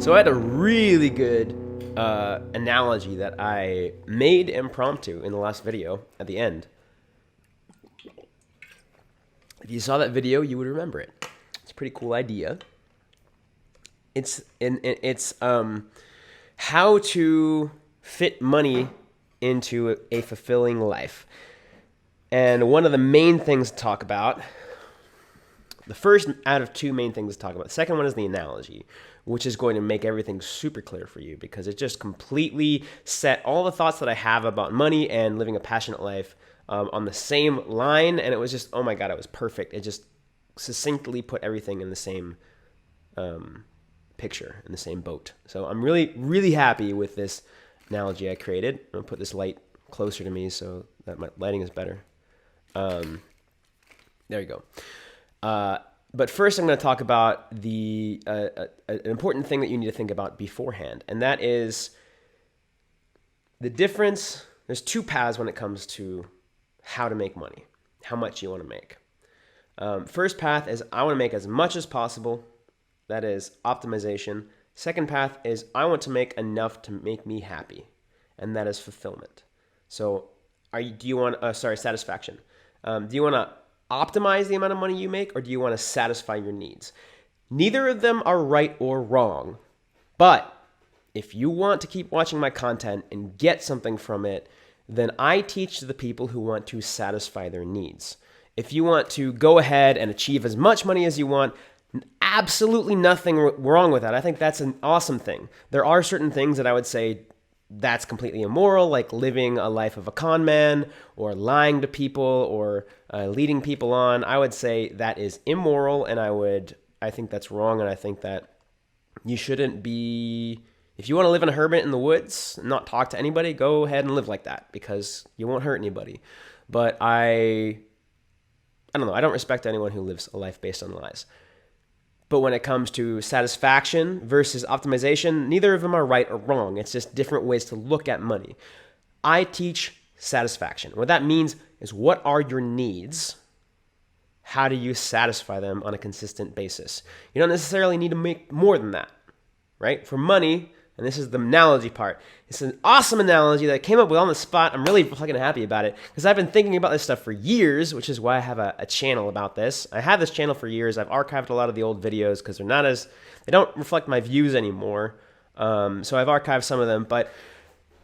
So I had a really good analogy that I made impromptu in the last video at the end. If you saw that video, you would remember it. It's a pretty cool idea. It's how to fit money into a fulfilling life. And one of the main things to talk about, the first out of two main things to talk about, the second one is the analogy, which is going to make everything super clear for you because it just completely set all the thoughts that I have about money and living a passionate life on the same line. And it was just, oh my God, it was perfect. It just succinctly put everything in the same picture, in the same boat. So I'm really, really happy with this analogy I created. I'm going to put this light closer to me so that my lighting is better. There you go. But first, I'm going to talk about an important thing that you need to think about beforehand, and that is the difference. There's two paths when it comes to how to make money, how much you want to make. First path is I want to make as much as possible. That is optimization. Second path is I want to make enough to make me happy, and that is fulfillment. So, satisfaction. Do you want to optimize the amount of money you make, or do you want to satisfy your needs? Neither of them are right or wrong, but if you want to keep watching my content and get something from it, then I teach the people who want to satisfy their needs. If you want to go ahead and achieve as much money as you want, absolutely nothing wrong with that. I think that's an awesome thing. There are certain things that I would say that's completely immoral, like living a life of a con man or lying to people or leading people on. I would say that is immoral, and I think that's wrong, and I think that you shouldn't be. If you want to live in a hermit in the woods and not talk to anybody, go ahead and live like that because you won't hurt anybody. But I don't know. I don't respect anyone who lives a life based on lies. But when it comes to satisfaction versus optimization, neither of them are right or wrong. It's just different ways to look at money. I teach satisfaction. What that means is, what are your needs? How do you satisfy them on a consistent basis? You don't necessarily need to make more than that, right? For money, and this is the analogy part. It's an awesome analogy that I came up with on the spot. I'm really fucking happy about it because I've been thinking about this stuff for years, which is why I have a channel about this. I had this channel for years. I've archived a lot of the old videos because they don't reflect my views anymore. So I've archived some of them. But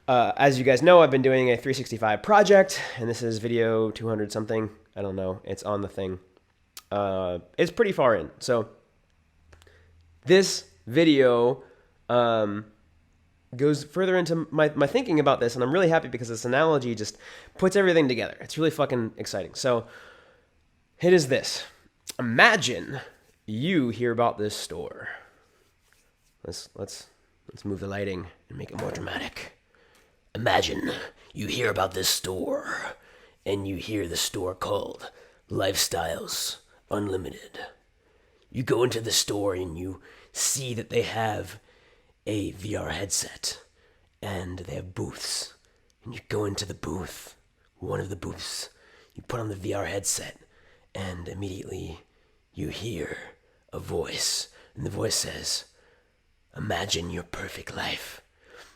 as you guys know, I've been doing a 365 project, and this is video 200 something. I don't know. It's on the thing. It's pretty far in. So this video goes further into my thinking about this, and I'm really happy because this analogy just puts everything together. It's really fucking exciting. So it is this. Imagine you hear about this store. Let's move the lighting and make it more dramatic. Imagine you hear about this store, and you hear the store called Lifestyles Unlimited. You go into the store and you see that they have a VR headset, and they have booths. And you go into the booth, one of the booths, you put on the VR headset, and immediately you hear a voice, and the voice says, "Imagine your perfect life."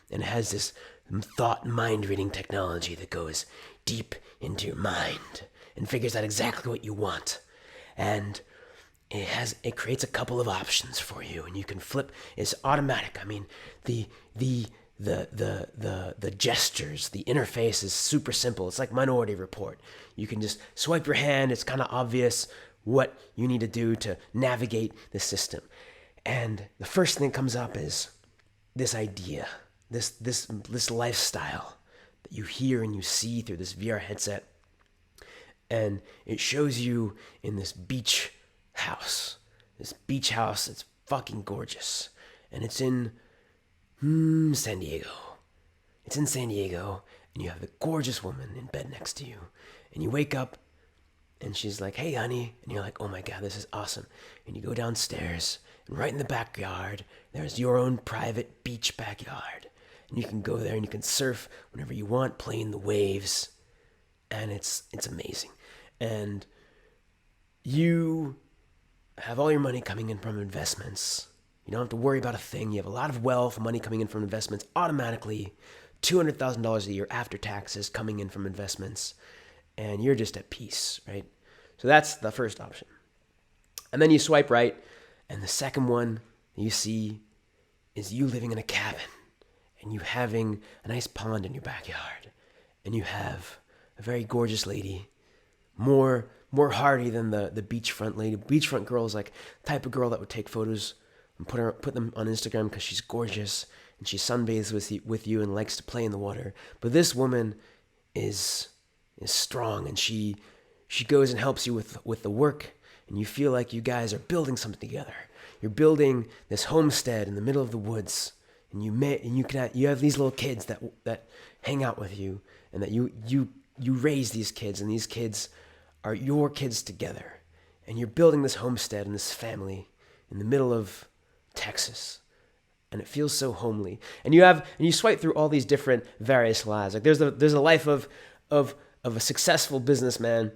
And it has this thought mind reading technology that goes deep into your mind and figures out exactly what you want. And it creates a couple of options for you, and you can flip. It's automatic. I mean, the gestures, the interface is super simple. It's like Minority Report. You can just swipe your hand. It's kind of obvious what you need to do to navigate the system. And the first thing that comes up is this idea, this lifestyle that you hear and you see through this VR headset. And it shows you in this beach house. This beach house, it's fucking gorgeous. And it's in San Diego. It's in San Diego, and you have the gorgeous woman in bed next to you. And you wake up, and she's like, "Hey, honey." And you're like, "Oh my God, this is awesome." And you go downstairs, and right in the backyard, there's your own private beach backyard. And you can go there, and you can surf whenever you want, play in the waves. And it's amazing. And you have all your money coming in from investments, You don't have to worry about a thing. You have a lot of wealth, money coming in from investments automatically, $200,000 a year after taxes coming in from investments, and you're just at peace, right? So that's the first option. And then you swipe right, and the second one you see is you living in a cabin, and you having a nice pond in your backyard, and you have a very gorgeous lady, more hardy than the beachfront lady. Beachfront girl is like the type of girl that would take photos and put them on Instagram because she's gorgeous and she sunbathes with you and likes to play in the water. But this woman is strong, and she goes and helps you with the work, and you feel like you guys are building something together. You're building this homestead in the middle of the woods, and you have these little kids that hang out with you, and that you raise these kids, and these kids are your kids together, and you're building this homestead and this family in the middle of Texas, and it feels so homely. And you swipe through all these different various lives. Like there's a life of a successful businessman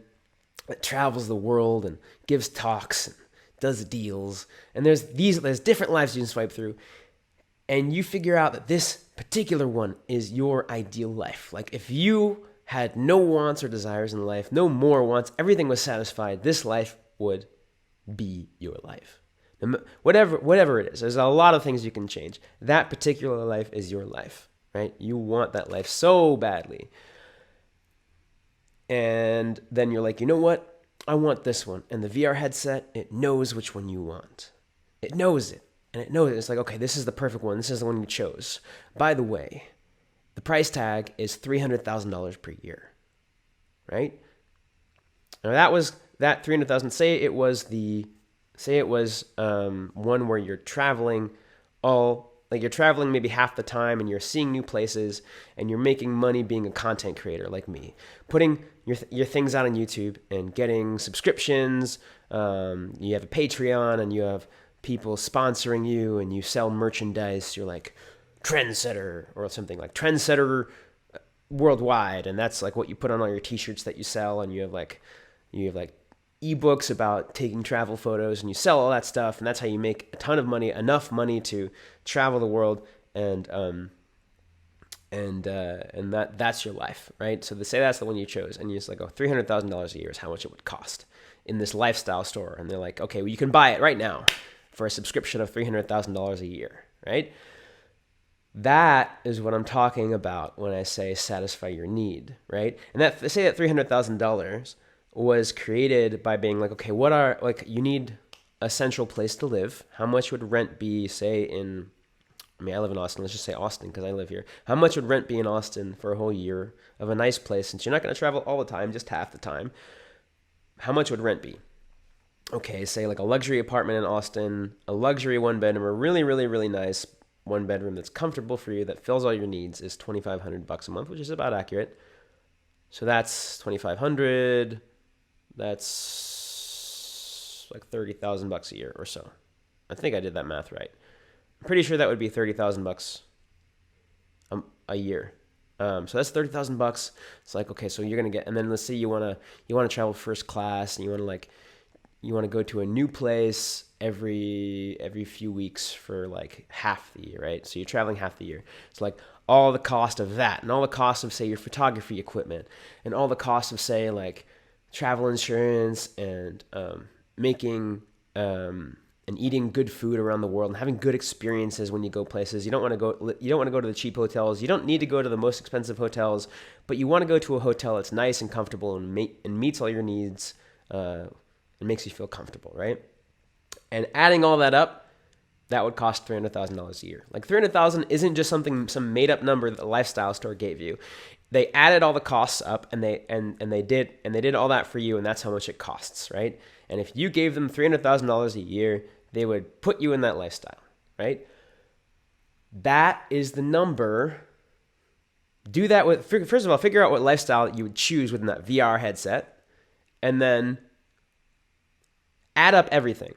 that travels the world and gives talks and does deals, and there's different lives you can swipe through, and you figure out that this particular one is your ideal life. Like if you had no wants or desires in life, no more wants, everything was satisfied, this life would be your life. Whatever it is, there's a lot of things you can change. That particular life is your life, right? You want that life so badly. And then you're like, you know what? I want this one. And the VR headset, it knows which one you want. It knows it. And it knows it. It's like, okay, this is the perfect one. This is the one you chose. By the way, the price tag is $300,000 per year, right? Now that $300,000. Say it was one where you're traveling you're traveling maybe half the time, and you're seeing new places, and you're making money being a content creator like me, putting your things out on YouTube and getting subscriptions. You have a Patreon, and you have people sponsoring you, and you sell merchandise. You're like trendsetter or something, like trendsetter worldwide, and that's like what you put on all your t-shirts that you sell, and you have like ebooks about taking travel photos, and you sell all that stuff, and that's how you make a ton of money, enough money to travel the world, and that's your life, right? So they say that's the one you chose, and you just like, oh, $300,000 a year is how much it would cost in this lifestyle store, and they're like, okay, well, you can buy it right now for a subscription of $300,000 a year, right? That is what I'm talking about when I say satisfy your need, right? And that say that $300,000 was created by being like, okay, you need a central place to live. How much would rent be, say, I live in Austin. Let's just say Austin because I live here. How much would rent be in Austin for a whole year of a nice place, since you're not going to travel all the time, just half the time? How much would rent be? Okay, say like a luxury apartment in Austin, a luxury one bedroom, a really, really, really nice one bedroom that's comfortable for you, that fills all your needs, is $2,500 a month, which is about accurate. So that's $2,500. That's like $30,000 a year or so. I think I did that math right. I'm pretty sure that would be $30,000 a year. So that's $30,000. It's like, okay, so you're gonna get, and then let's say you wanna travel first class, and you wanna go to a new place every few weeks for like half the year, right? So you're traveling half the year. It's like all the cost of that, and all the cost of, say, your photography equipment, and all the cost of, say, like travel insurance, and making and eating good food around the world, and having good experiences when you go places. You don't want to go to the cheap hotels. You don't need to go to the most expensive hotels, but you want to go to a hotel that's nice and comfortable and meets all your needs, and makes you feel comfortable, right? And adding all that up, that would cost $300,000 a year. Like $300,000 isn't just some made up number that the lifestyle store gave you. They added all the costs up, and they did all that for you, and that's how much it costs, right? And if you gave them $300,000 a year, they would put you in that lifestyle, right? That is the number. Do that with, first of all, figure out what lifestyle you would choose within that VR headset, and then add up everything.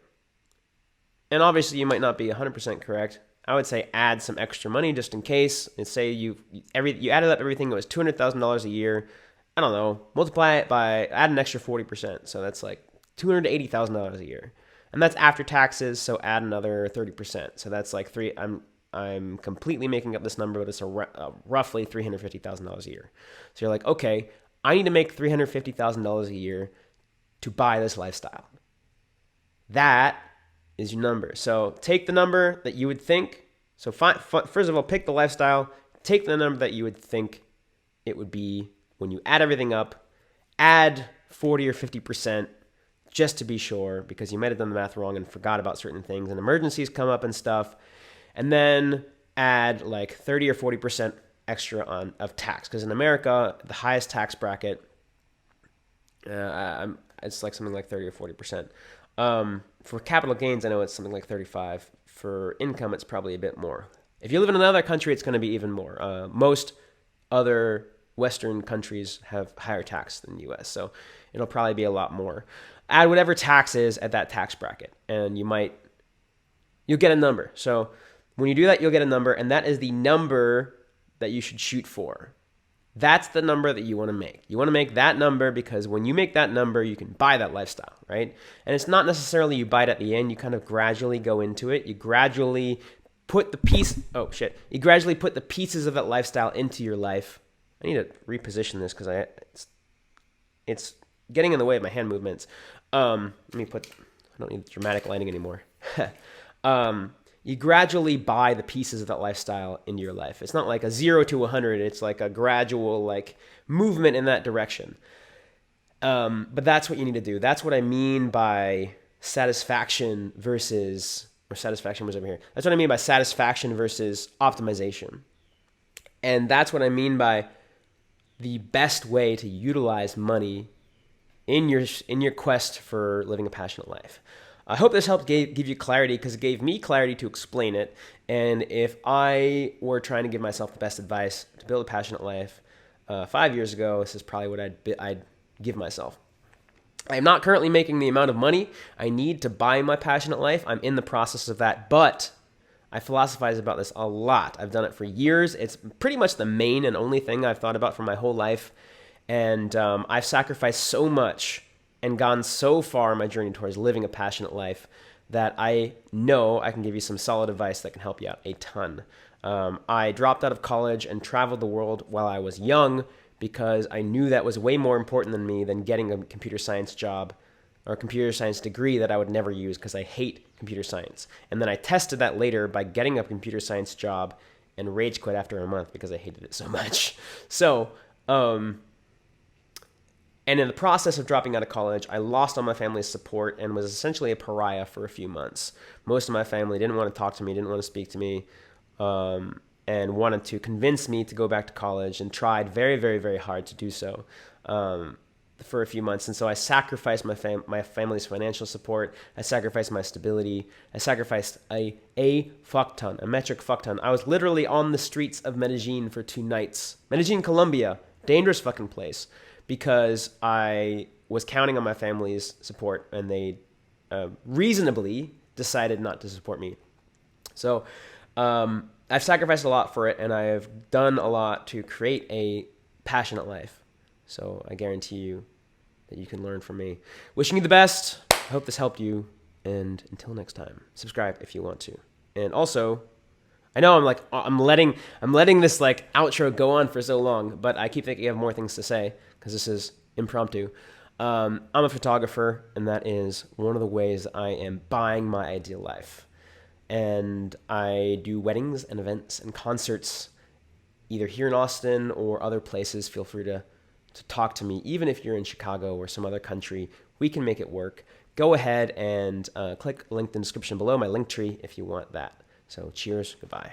And obviously you might not be 100% correct. I would say add some extra money just in case, and say you added up everything, it was $200,000 a year. I don't know, multiply it by, add an extra 40%. So that's like $280,000 a year. And that's after taxes, so add another 30%. So that's like I'm completely making up this number, but it's roughly $350,000 a year. So you're like, okay, I need to make $350,000 a year to buy this lifestyle. That is your number. So take the number that you would think. So first of all, pick the lifestyle. Take the number that you would think it would be when you add everything up. Add 40 or 50% just to be sure, because you might have done the math wrong and forgot about certain things and emergencies come up and stuff. And then add like 30 or 40% extra of tax. Because in America, the highest tax bracket, it's like something like 30 or 40%. For capital gains, I know it's something like 35. For income, it's probably a bit more. If you live in another country, it's going to be even more. Most other Western countries have higher tax than the U.S., so it'll probably be a lot more. Add whatever tax is at that tax bracket, and you'll get a number. So when you do that, you'll get a number, and that is the number that you should shoot for. That's the number that you want to make. You want to make that number because when you make that number, you can buy that lifestyle, right? And it's not necessarily you buy it at the end. You kind of gradually go into it. You gradually put the You gradually put the pieces of that lifestyle into your life. I need to reposition this because it's getting in the way of my hand movements. I don't need dramatic lighting anymore. You gradually buy the pieces of that lifestyle into your life. It's not like a 0 to 100. It's like a gradual movement in that direction. But that's what you need to do. That's what I mean by satisfaction versus optimization. And that's what I mean by the best way to utilize money in your quest for living a passionate life. I hope this helped give you clarity, because it gave me clarity to explain it. And if I were trying to give myself the best advice to build a passionate life 5 years ago, this is probably what I'd give myself. I am not currently making the amount of money I need to buy my passionate life. I'm in the process of that, but I philosophize about this a lot. I've done it for years. It's pretty much the main and only thing I've thought about for my whole life. And I've sacrificed so much and gone so far in my journey towards living a passionate life that I know I can give you some solid advice that can help you out a ton. I dropped out of college and traveled the world while I was young because I knew that was way more important than me than getting a computer science job or a computer science degree that I would never use because I hate computer science. And then I tested that later by getting a computer science job and rage quit after a month because I hated it so much. So, and in the process of dropping out of college, I lost all my family's support and was essentially a pariah for a few months. Most of my family didn't want to talk to me, didn't want to speak to me, and wanted to convince me to go back to college, and tried very, very, very hard to do so for a few months. And so I sacrificed my family's financial support. I sacrificed my stability. I sacrificed a fuck ton, a metric fuck ton. I was literally on the streets of Medellin for 2 nights. Medellin, Colombia, dangerous fucking place. Because I was counting on my family's support, and they reasonably decided not to support me. So I've sacrificed a lot for it, and I have done a lot to create a passionate life. So I guarantee you that you can learn from me. Wishing you the best. I hope this helped you. And until next time, subscribe if you want to. And also, I know I'm letting this outro go on for so long, but I keep thinking I have more things to say because this is impromptu. I'm a photographer, and that is one of the ways I am buying my ideal life. And I do weddings and events and concerts either here in Austin or other places. Feel free to talk to me. Even if you're in Chicago or some other country, we can make it work. Go ahead and click the link in the description below, my link tree, if you want that. So cheers, goodbye.